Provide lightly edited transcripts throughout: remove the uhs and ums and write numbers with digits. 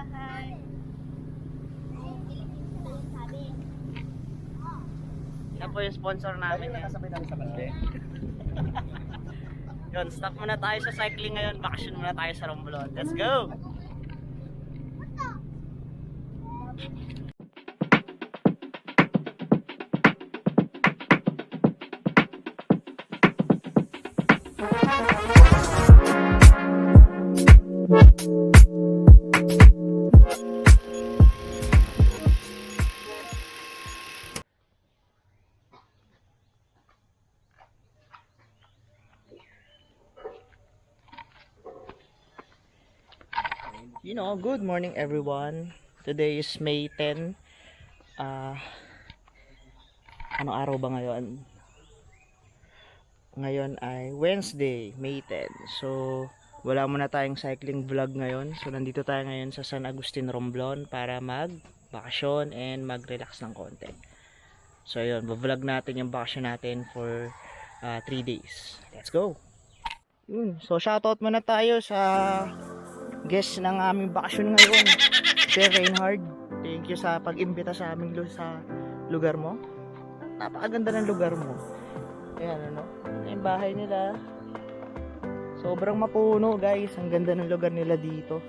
Hi. Yan po yung sponsor namin. Nakasabay namin sa balde. Yun, stop muna tayo sa cycling ngayon. Bakasyon muna tayo sa Romblon. Let's go! Good morning everyone. Today is May 10. Anong araw ba ngayon? Ngayon ay Wednesday, May 10. So, wala muna tayong cycling vlog ngayon. So, nandito tayo ngayon sa San Agustin, Romblon para mag-bakasyon and mag-relax ng konti. So, yun, vlog natin yung bakasyon natin for 3 days. Let's go! Yun. So, shoutout muna tayo sa guest ng aming bakasyon ngayon, Sir Reinhard. Thank you sa pag-imbita sa aming sa lugar mo. Napakaganda ng lugar mo. Ayan, ano, yung bahay nila. Sobrang mapuno, guys. Ang ganda ng lugar nila dito.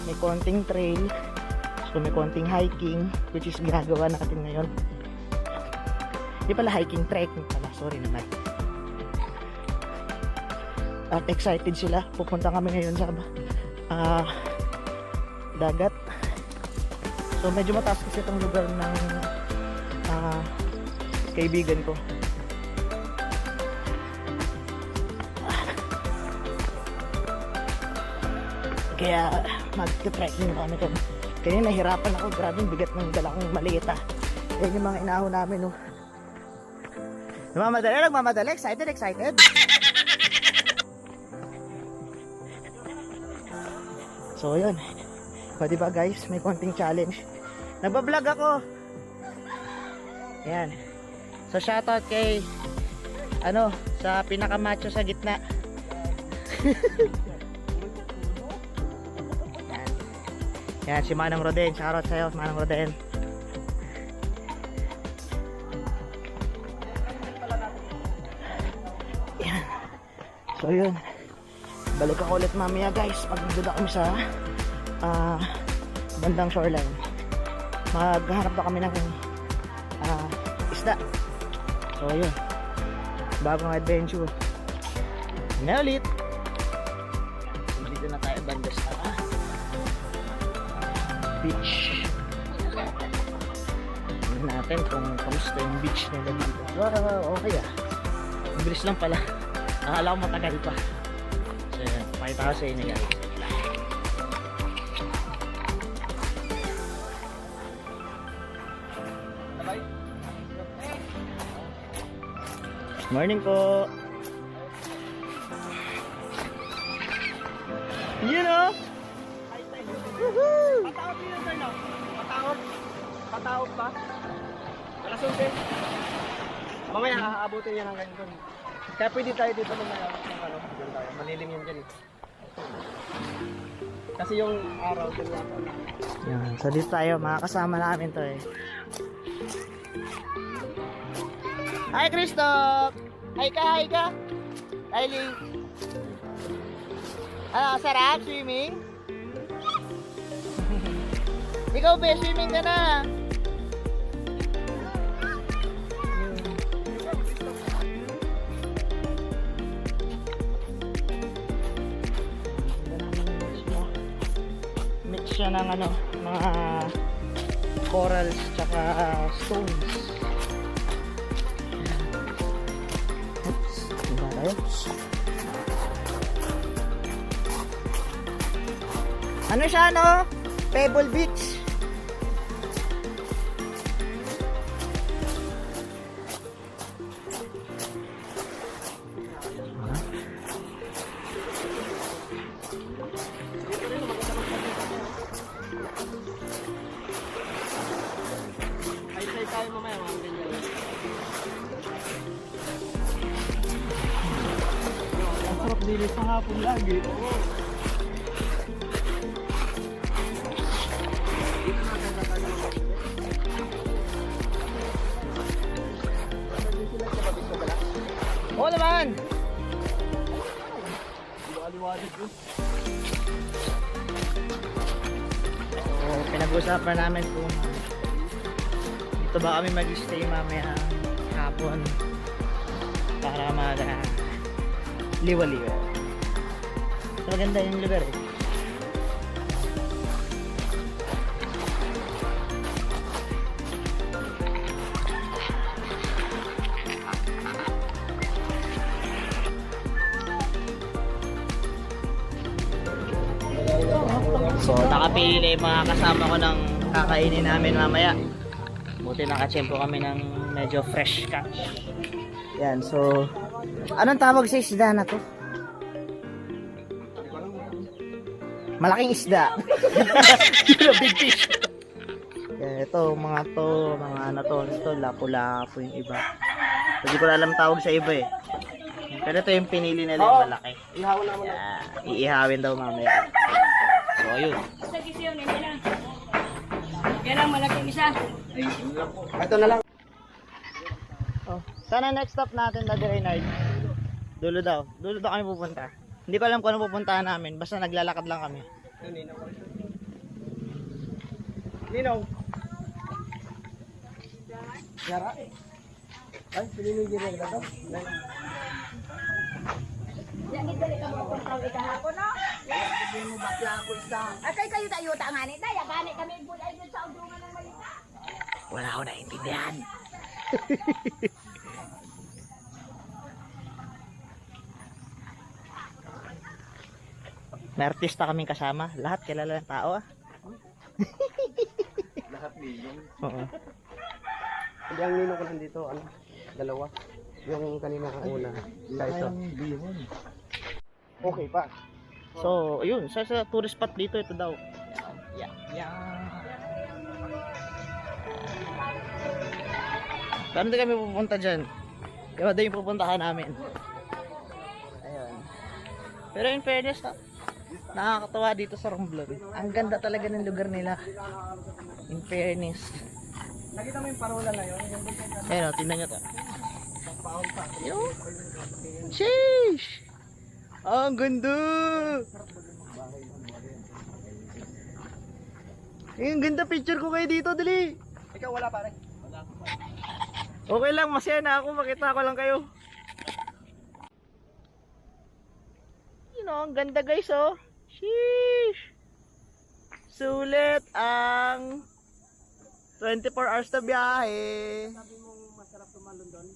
May konting trail. So, may konting hiking, which is ginagawa natin ngayon. Hindi pala hiking, trekking pala. Sorry naman. At excited sila. Pupunta kami ngayon sa dagat. So medyo mataas kasi itong lugar ng kaibigan ko. Kaya mag-trekking kami kami. Kaya nahirapan ako. Grabe yung bigat ng dala kong malita. Yan yung mga inaho namin. No? Nagmamadali. Excited. So yun. O diba guys, may konting challenge. Nagbablog ako. Yan. So shoutout kay sa pinakamacho sa gitna. Yan si Manang Roden. Shoutout sa'yo, Manang Roden. Yan. So yun. Balik ako ulit mamaya guys pag nandun kami sa bandang shoreline. Maghanap pa kami ng isda. So yun, bagong adventure na ulit. Dito na tayo banda sa beach. Tignan natin kung kamusta yung beach nila dito. Wow, okay ang bilis lang pala. Akala ko matagal pa. So yan, pakita ko sa inyo guys. Morning po. You know? Woohoo! Patawad yun sir no? Patawad pa? Malasunti. Mamaya aabutin niya ng ganito. Kaya pwede tayo dito mamaya dyan tayo. Malilim yun dyan. Kasi yung araw dyan lang. Yan. So dito tayo, makakasama namin to eh. Hi Christoph! Hi ka! Kylie! Sarap swimming? Ikaw be, swimming ka na! Mix siya ng mga corals tsaka stones. Ano siya Pebble Beach. Ay tayo mamaya mga ganyan. Ang sarap dilis sa hapon lagi. So, pinag-usapan namin kung dito ba kami mag-stay mamaya hapon para liwa-liwa. So, maganda yung lugar eh. So, nakapili na yung mga kasama ko ng kakainin namin mamaya. Buti nakachempo kami ng medyo fresh catch. Yan, so anong tawag sa isda na to? Malaking isda. Big fish. Yan, ito, mga ano to, lapu-lapu yung iba. Hindi ko na alam tawag sa iba eh. Pero ito yung pinili nila yung malaki. Ihawin na muna. Iihawin daw mamaya. So, ayun. Sa kisyon, hindi lang. Yan ang malaking isa. Ito na lang. Oh, sana next stop natin na Reynard. Dulo daw. Dulo daw kami pupunta. Hindi ko alam kung ano pupuntahan namin. Basta naglalakad lang kami. Ninong. Yara. Ay, pininigil na lang. Yan, dali ka mo kung tawag kahapon, no? Hindi mo bakla ako isa. Akay kayo tayo tanganit na. Gani kami bulay dun sa udungan ng malita. Wala ako naintindihan. May artista kaming kasama. Lahat kilala ng tao ah. Lahat ninong. Oo. Hindi ang ninong ko lang dito, ano, dalawa. Yung kanina ang una. Isa. Okay pa. So, ayun. Sa tourist spot dito, ito daw. Yeah. Saan din kami pupunta dyan? Kaya daw yung pupuntahan namin. Ayun. Pero in fairness, nakakatawa dito sa Romblon. Ang ganda talaga ng lugar nila. In fairness. Nakita mo yung parola na yun? Ayun o, tingnan nyo to. Yun. Sheesh! Ang ganda! Ang ganda picture ko kayo dito, dali! Ikaw wala pare. Okay lang, masaya na ako. Makita ko lang kayo. Ang ganda guys, oh. Sheesh! Sulit ang 24 hours na biyahe. Sabi mong masarap tumalon doon.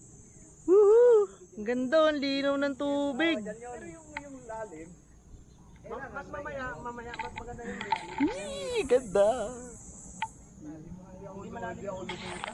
Woohoo! Ang ganda, ang linaw ng tubig. Pero yung lalim, mas mamaya, mas maganda yung lalim. Yee, ganda. Hindi malalim ako lumita.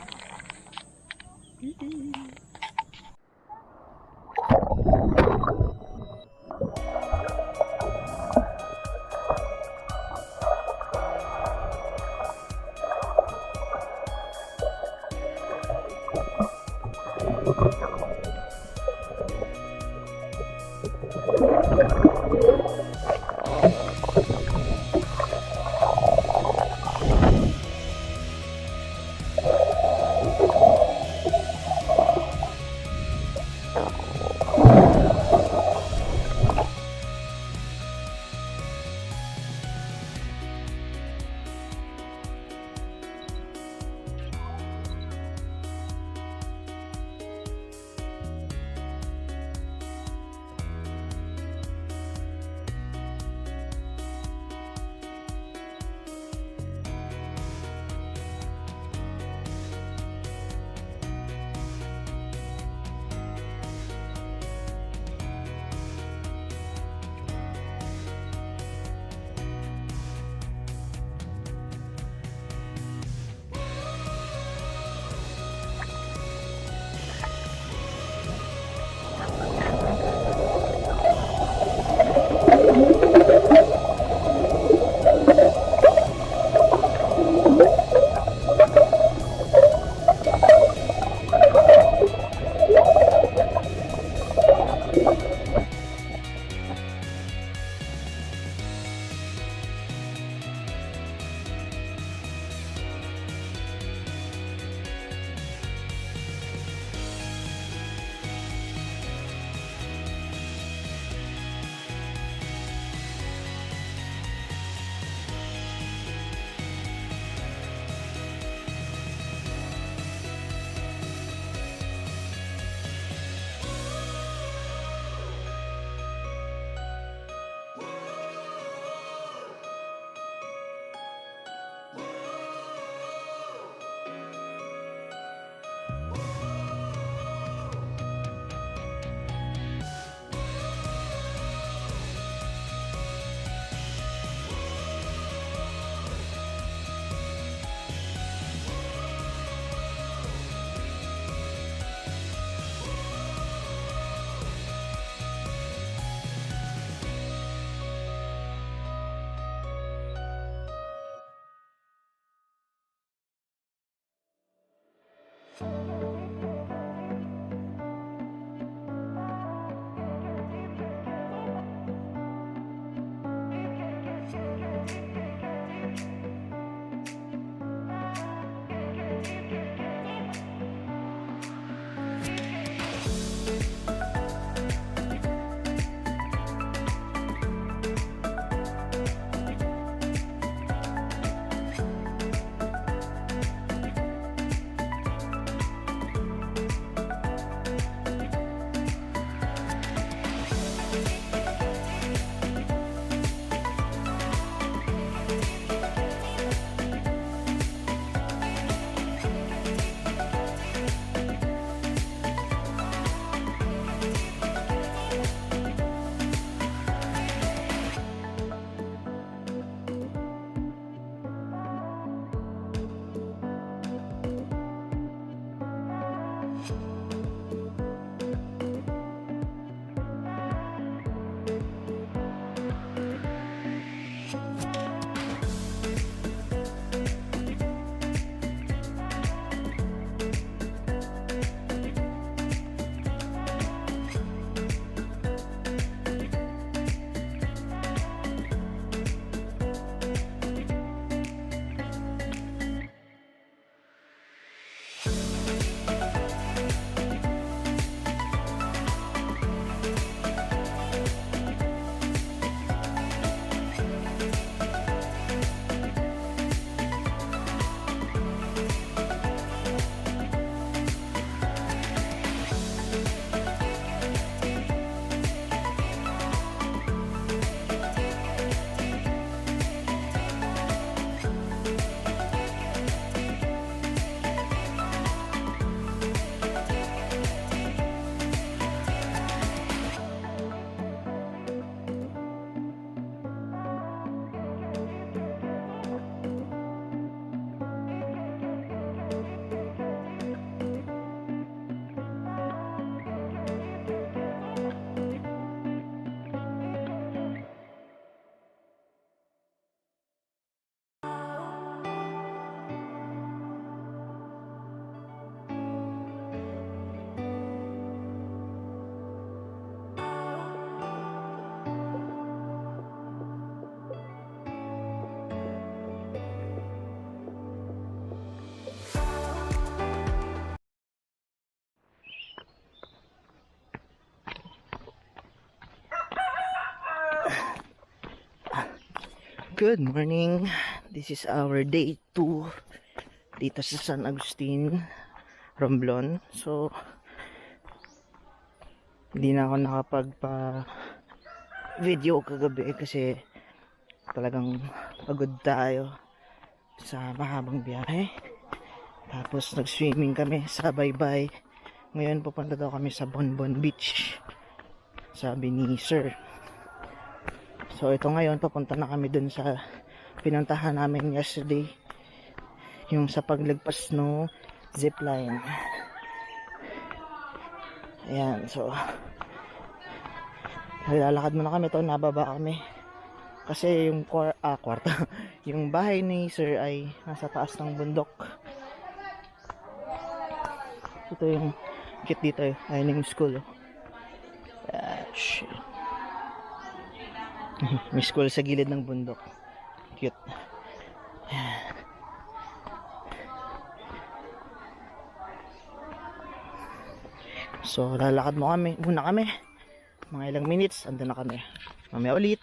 Good morning. This is our day 2 dito sa San Agustin, Romblon. So, hindi na ako nakapagpa-video kagabi kasi talagang pagod tayo sa mahabang biyahe. Tapos nag-swimming kami sa Baybay. Ngayon pupunta daw kami sa Bonbon Beach, sabi ni Sir. So ito ngayon, papunta na kami dun sa pinuntahan namin yesterday, yung sa paglagpas no zipline. Ayan, so lalakad muna kami to, nababa kami kasi yung kwarto yung bahay ni Sir ay nasa taas ng bundok. Ito yung kit dito, ayun yung school. Shit. May school sa gilid ng bundok. Cute. So, lalakad muna kami. Mga ilang minutes, andun na kami. Mamaya ulit.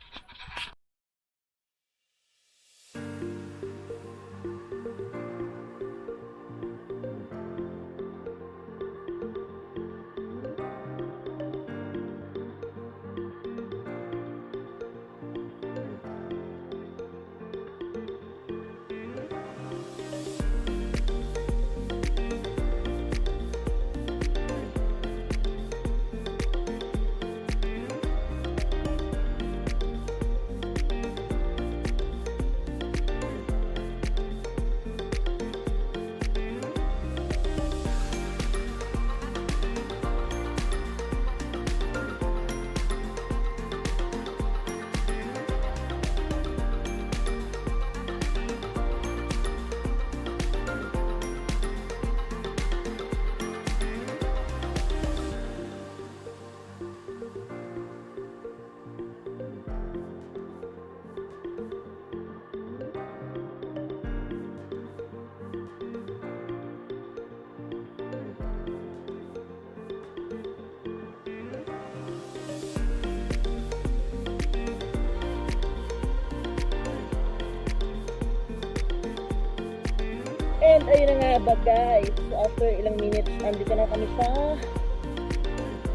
And ayun na nga ba guys, so after ilang minutes, andito na kami sa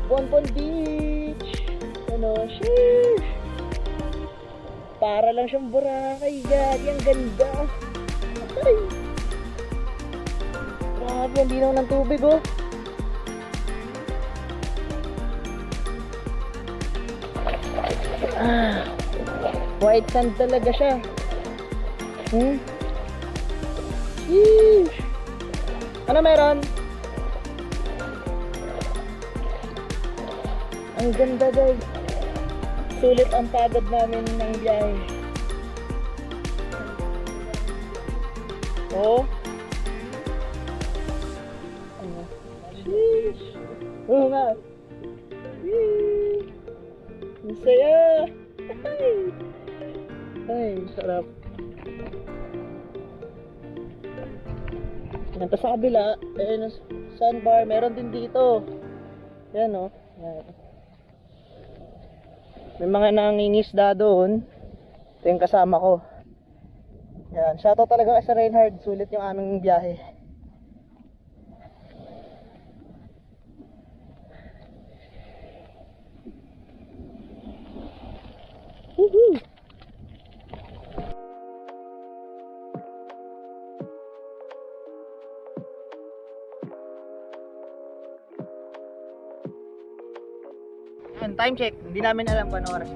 Bonbon Beach. Ano, sheesh! Para lang siyang Boracay, gagi, ang ganda. Ay! Grabe, ang linaw ng tubig, oh. White sand talaga siya. Yeesh! Ano meron? Ang ganda guys. Sulit ang pagod namin ng biyahe. Oh. Yeesh! Oo nga. Yeesh! Ang saya! Ay, sarap. Ito sa kabila, ayun, sandbar, meron din dito. Yan o. Yan. May mga nangingisda doon. Ito yung kasama ko. Yan, shoutout talaga sa Reinhard. Sulit yung aming biyahe. Woohoo! Yan, time check. Hindi namin alam kung ano oras.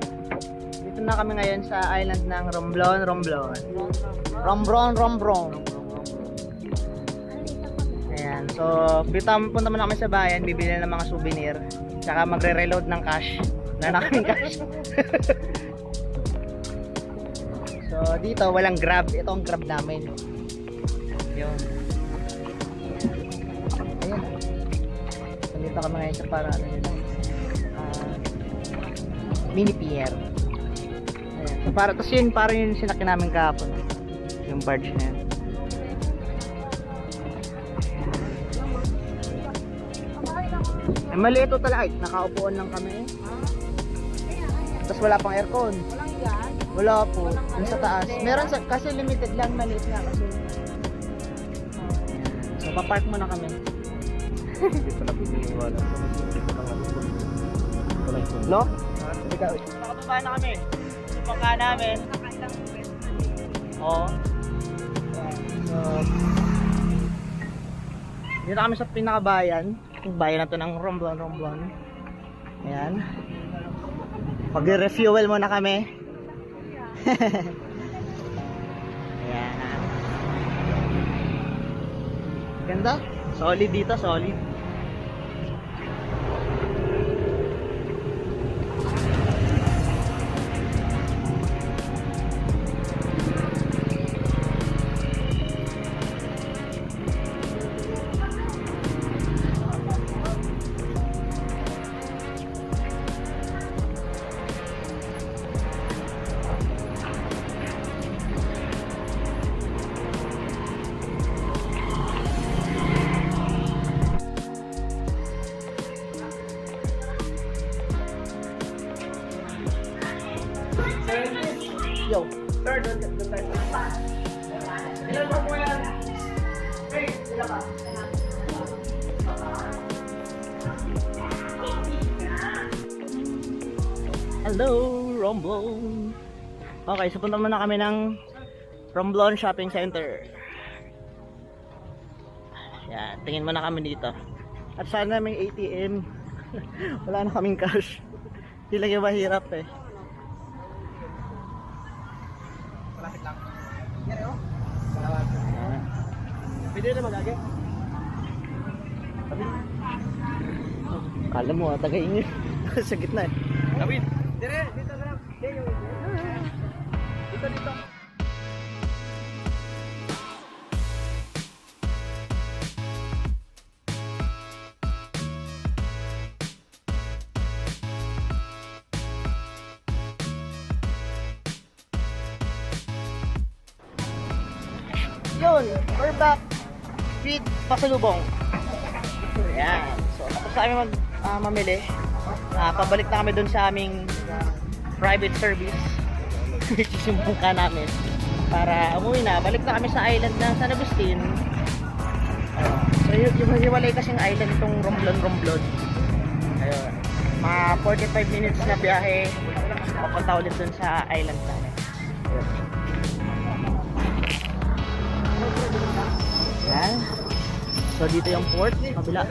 Dito na kami ngayon sa island ng Romblon. Ayan, so punta muna kami sa bayan, bibili ng mga souvenir, tsaka magre-reload ng cash. Wala na kaming cash. So dito walang Grab, ito ang Grab namin. Yun. Ayan. So, dito kami ngayon sa para ano nila. Mini pier. Ayan. So, tapos yun, parang yung sinakyan namin kahapon. Yung barge na yun. Eh, mali ito talaga. Nakaupuan lang kami. Tapos wala pang aircon. Walang gas. Wala po. Yung sa taas. Meron sa, kasi limited lang, maliit nga kasi. So, papark muna kami. Hindi pala pininiwala. No? Ikaw. Nakababa na kami. Yung pangka namin. Oo. So, dito kami sa pinakabayan. Yung bayan na to ng Romblon. Ayan. Pag-refuel muna kami. Ayan. Ganda. Solid dito, solid. Yo. Sir, doon tayo. Ilan ba po yan? Hey, sila ka. Hello, Romblon. Okay, so punta muna kami ng Romblon Shopping Center. Yan, tingin muna kami dito. At sana may ATM. Wala na kaming cash. Hindi lang yung mahirap eh. Malapit lang. Yan o. Ayan. Pwede na magagay. Kala mo, tagayin nyo. Sa gitna eh. David, dire, dito na lang. Dito. Yun, we're back with pasalubong. Ayan. So, tapos na kami mamili. Pabalik na kami dun sa aming private service. Which is yung bungka namin. Para umuwi na. Balik na kami sa island ng San Agustin. So, yung hiwalay kasing island itong Romblon. Ayun. Mga 45 minutes na biyahe. Papunta ulit dun sa island namin. Ayun. Yan. So dito yung port, kabila.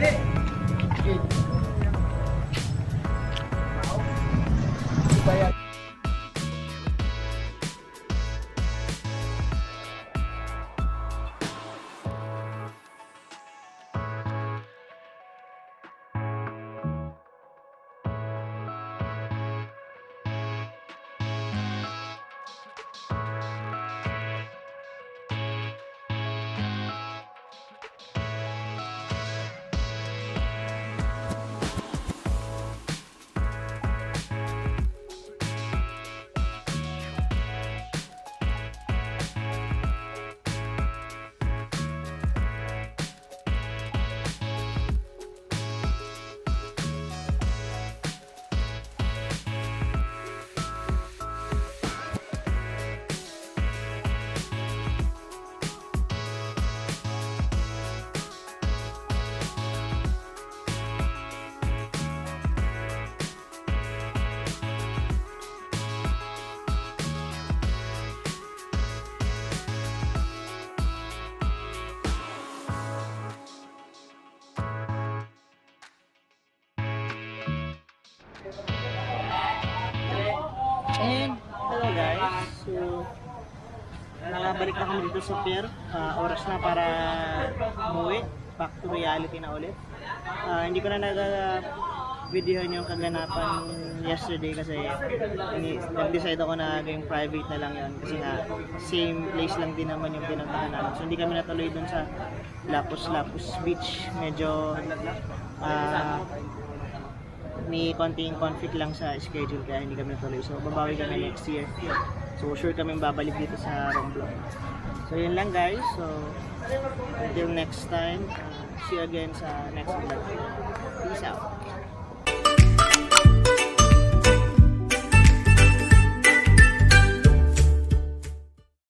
And hello guys, so nakabalik na kami dito sa pier. Oras na para umuwi, back to reality na ulit. Hindi ko na nag-videohan yung kaganapan yesterday kasi nag-decide ako na gawing private na lang yun kasi nga same place lang din naman yung pinuntahan namin. So hindi kami natuloy dun sa Lapus Beach. Medyo may konting conflict lang sa schedule kaya hindi kami natuloy. So babawi kami next year. So sure kami babalik dito sa Romblon. So yun lang guys. So until next time, see you again sa next vlog. Peace out.